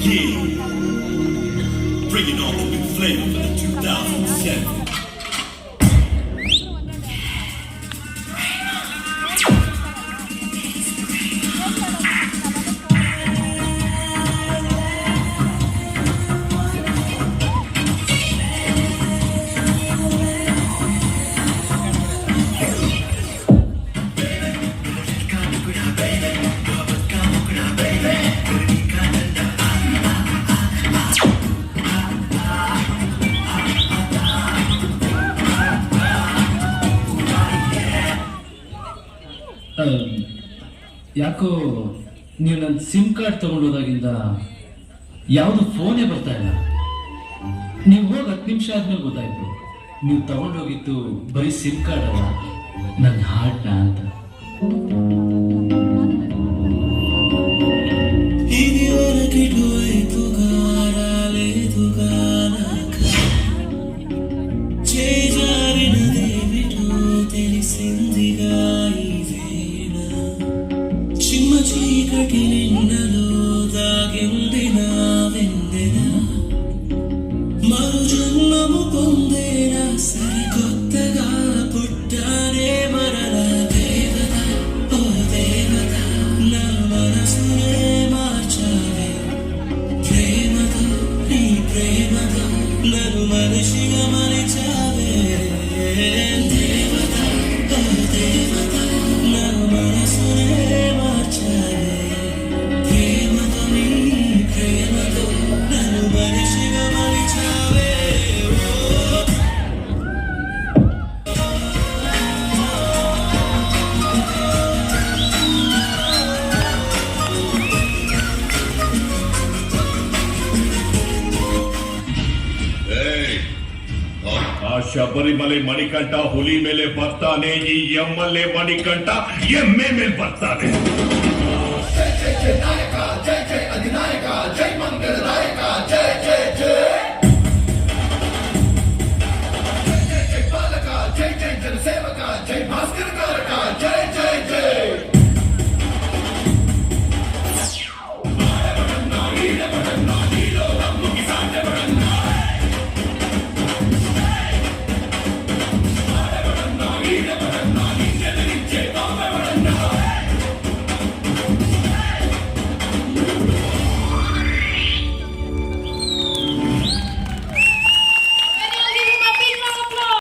Yeah, bringing on the new flavor for the 2007. ಯಾಕೋ ನೀವು ನನ್ನ ಸಿಮ್ ಕಾರ್ಡ್ ತಗೊಂಡೋದಾಗಿಂದ ಯಾವುದು ಫೋನೇ ಬರ್ತಾ ಇಲ್ಲ. ನೀವು ಹೋಗಿ 10 ನಿಮಿಷ ಆದ್ಮೇಲೆ ಗೊತ್ತಾಯ್ತು ನೀವು ತಗೊಂಡೋಗಿತ್ತು ಬರೀ ಸಿಮ್ ಕಾರ್ಡ್ ಅಲ್ಲ, ನನ್ನ ಹಾರ್ಟ್ನ ಅಂತ. చీకటి నిన్నలో దాగిందిన వెందెన మరు జన్మము పొందేనా సరికొత్తగా పుట్టానే మరల దేవత ఓ దేవత నా మనసునే మార్చావే ప్రేమతో నీ ప్రేమతో నన్ను మనిషిగా మలిచావే దేవత ఓ దేవత నా మనసునే ಶಬರಿಮಲೆ ಮಣಿಕಂಠ ಹುಲಿ ಮೇಲೆ ಬರ್ತಾನೆ, ಈ ಎಮ್ಮಲ್ಲೇ ಮಣಿಕಂಠ ಎಮ್ಮೆ ಮೇಲೆ ಬರ್ತಾನೆ. ಜೈ ಜೈ ಜೈ ನಾಯಕ, ಜೈ ಜೈ ಅಧಿನಾಯಕ, ಜೈ ಮಂಗಳ ನಾಯಕ, ಜೈ ಜೈ ಜೈ ಜೈ ಜೈ ಜೈ ಪಾಲಕ, ಜೈ ಜೈ ಜನಸೇವಕ, ಜೈ ಭಾಸ್ಕರ ಕಾರಕ, ಜೈ ಜೈ ಜೈ Yeah.